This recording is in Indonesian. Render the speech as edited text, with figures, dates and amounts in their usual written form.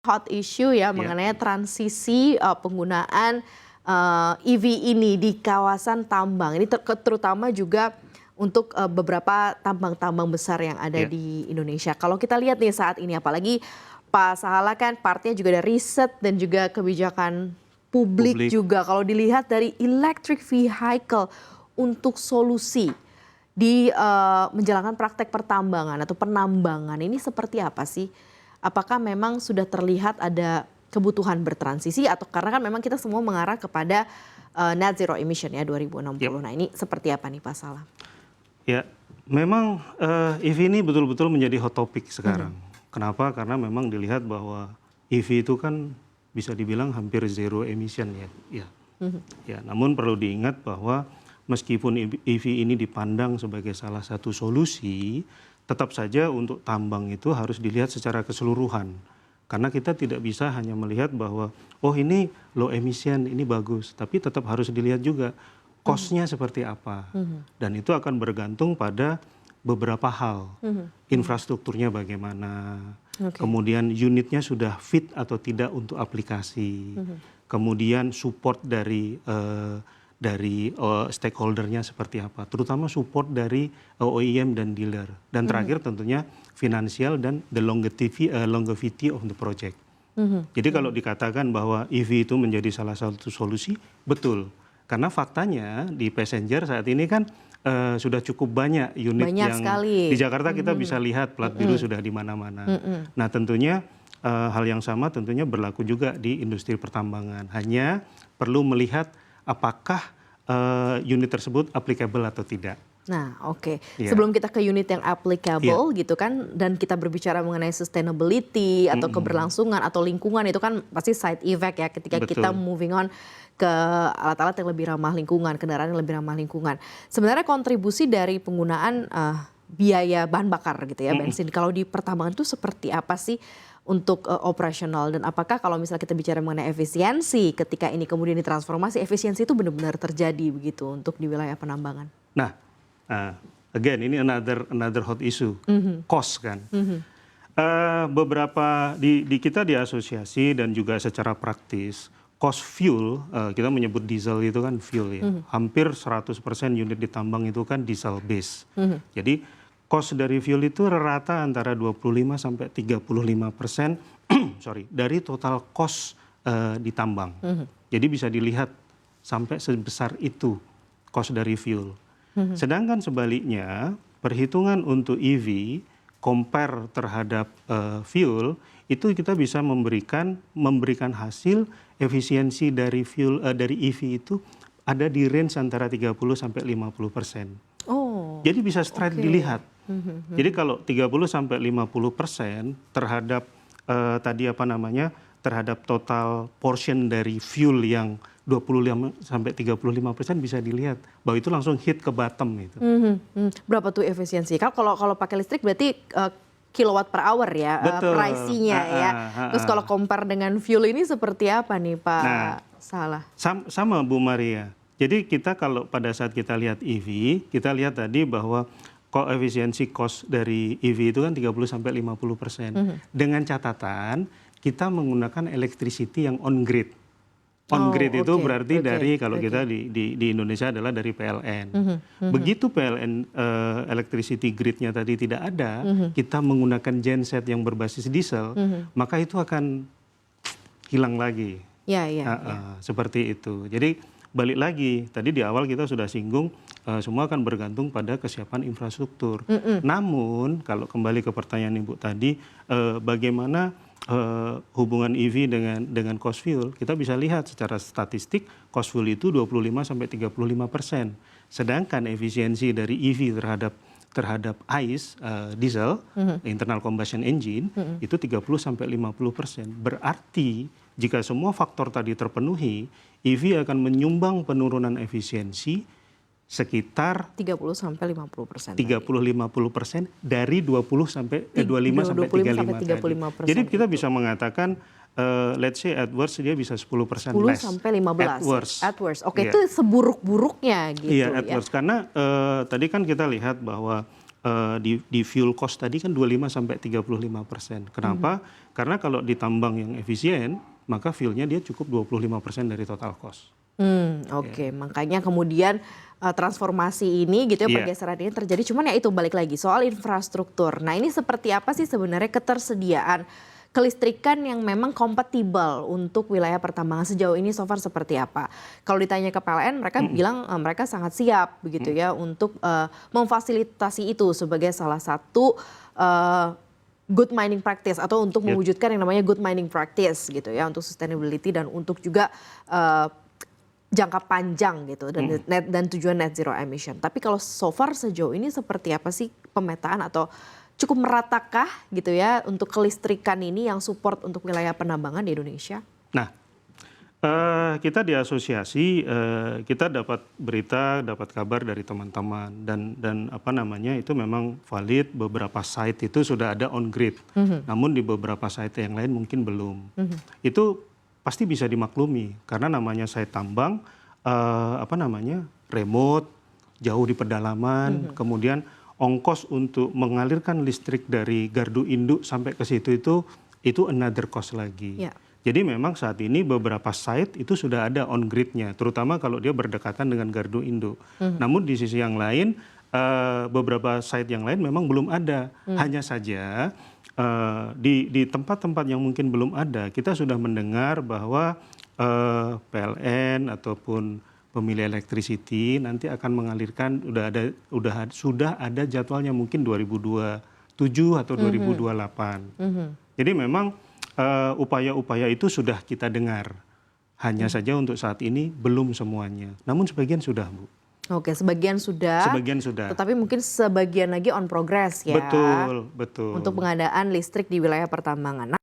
hot issue ya mengenai transisi penggunaan EV ini di kawasan tambang. Ini terutama juga untuk beberapa tambang-tambang besar yang ada di Indonesia. Kalau kita lihat nih saat ini, apalagi Pak Sahala kan partnya juga ada riset dan juga kebijakan publik juga. Kalau dilihat dari electric vehicle untuk solusi di menjalankan praktek pertambangan atau penambangan ini seperti apa sih? Apakah memang sudah terlihat ada kebutuhan bertransisi atau karena kan memang kita semua mengarah kepada net zero emission ya 2060. Nah ini seperti apa nih Pak Salah? Ya memang EV ini betul-betul menjadi hot topic sekarang. Kenapa? Karena memang dilihat bahwa EV itu kan bisa dibilang hampir zero emission ya. Ya, namun perlu diingat bahwa meskipun EV ini dipandang sebagai salah satu solusi, tetap saja untuk tambang itu harus dilihat secara keseluruhan. Karena kita tidak bisa hanya melihat bahwa, oh ini low emission, ini bagus. Tapi tetap harus dilihat juga cost-nya seperti apa. Dan itu akan bergantung pada beberapa hal. Infrastrukturnya bagaimana, kemudian unitnya sudah fit atau tidak untuk aplikasi. Kemudian support dari stakeholdernya seperti apa, terutama support dari OEM dan dealer. Dan terakhir tentunya finansial dan the longevity of the project. Jadi kalau dikatakan bahwa EV itu menjadi salah satu solusi, betul. Karena faktanya di passenger saat ini kan sudah cukup banyak unit yang sekali. Di Jakarta kita bisa lihat plat biru sudah di mana-mana. Nah tentunya hal yang sama tentunya berlaku juga di industri pertambangan. Hanya perlu melihat apakah unit tersebut applicable atau tidak. Nah oke. Sebelum kita ke unit yang applicable gitu kan, dan kita berbicara mengenai sustainability atau keberlangsungan atau lingkungan, itu kan pasti side effect ya ketika kita moving on ke alat-alat yang lebih ramah lingkungan, kendaraan yang lebih ramah lingkungan. Sebenarnya kontribusi dari penggunaan biaya bahan bakar gitu ya, bensin, kalau di pertambangan itu seperti apa sih untuk operasional, dan apakah kalau misalnya kita bicara mengenai efisiensi ketika ini kemudian ditransformasi, efisiensi itu benar-benar terjadi begitu untuk di wilayah penambangan? Nah, again ini another hot issue, cost kan. Beberapa di kita di asosiasi dan juga secara praktis, cost fuel, kita menyebut diesel itu kan fuel ya, hampir 100% unit di tambang itu kan diesel base. Jadi cost dari fuel itu rata antara 25 sampai 35% dari total cost di tambang. Jadi bisa dilihat sampai sebesar itu cost dari fuel. Sedangkan sebaliknya perhitungan untuk EV compare terhadap fuel itu kita bisa memberikan hasil efisiensi dari fuel dari EV itu ada di range antara 30 sampai 50%. Jadi bisa straight dilihat. Jadi kalau 30 sampai 50% terhadap terhadap total portion dari fuel yang 25 sampai 35% bisa dilihat bahwa itu langsung hit ke bottom itu. Berapa tuh efisiensi? Kalau pakai listrik berarti kilowatt per hour ya, pricing-nya ya. Terus kalau compare dengan fuel ini seperti apa nih Pak Salah? Sama Bu Maria. Jadi kita kalau pada saat kita lihat EV, kita lihat tadi bahwa efisiensi cost dari EV itu kan 30 sampai 50%. Dengan catatan kita menggunakan electricity yang on grid. On grid itu berarti dari kalau kita di Indonesia adalah dari PLN. Begitu PLN electricity gridnya tadi tidak ada, kita menggunakan genset yang berbasis diesel, maka itu akan hilang lagi. Seperti itu. Jadi balik lagi, tadi di awal kita sudah singgung, semua akan bergantung pada kesiapan infrastruktur. Namun kalau kembali ke pertanyaan Ibu tadi, bagaimana hubungan EV dengan cost fuel, kita bisa lihat secara statistik cost fuel itu 25 sampai 35%. Sedangkan efisiensi dari EV terhadap ICE diesel, internal combustion engine, itu 30 sampai 50%. Berarti jika semua faktor tadi terpenuhi, EV akan menyumbang penurunan efisiensi sekitar 30 sampai 50%. 30-50% dari 25 sampai 35%. Jadi kita bisa mengatakan let's say at worst dia bisa 10% 10 less. sampai 15. At worst. Oke, itu seburuk-buruknya gitu at worst. Karena tadi kan kita lihat bahwa di fuel cost tadi kan 25-35%. Kenapa? Karena kalau di tambang yang efisien, maka fuelnya dia cukup 25% dari total cost. Oke. Makanya kemudian transformasi ini gitu ya, pergeseran ini terjadi. Cuman ya itu balik lagi soal infrastruktur. Nah ini seperti apa sih sebenarnya ketersediaan kelistrikan yang memang kompatibel untuk wilayah pertambangan sejauh ini so far seperti apa? Kalau ditanya ke PLN, mereka bilang mereka sangat siap begitu ya untuk memfasilitasi itu sebagai salah satu good mining practice atau untuk mewujudkan yang namanya good mining practice gitu ya untuk sustainability dan untuk juga jangka panjang gitu dan tujuan net zero emission. Tapi kalau so far sejauh ini seperti apa sih pemetaan atau cukup meratakah gitu ya untuk kelistrikan ini yang support untuk wilayah penambangan di Indonesia? Nah, kita di asosiasi kita dapat berita, dapat kabar dari teman-teman dan apa namanya itu memang valid, beberapa site itu sudah ada on grid. Namun di beberapa site yang lain mungkin belum. Itu pasti bisa dimaklumi karena namanya site tambang apa namanya remote, jauh di pedalaman, kemudian ongkos untuk mengalirkan listrik dari gardu induk sampai ke situ itu another cost lagi. Jadi memang saat ini beberapa site itu sudah ada on gridnya, terutama kalau dia berdekatan dengan gardu induk. Namun di sisi yang lain beberapa site yang lain memang belum ada. Hanya saja di tempat-tempat yang mungkin belum ada, kita sudah mendengar bahwa PLN ataupun pemilik electricity nanti akan mengalirkan sudah ada jadwalnya mungkin 2027 atau 2028. Jadi memang upaya-upaya itu sudah kita dengar. Hanya saja untuk saat ini belum semuanya. Namun sebagian sudah, Bu. Oke, sebagian sudah. Sebagian sudah. Tetapi mungkin sebagian lagi on progress ya. Betul, betul. Untuk pengadaan listrik di wilayah pertambangan.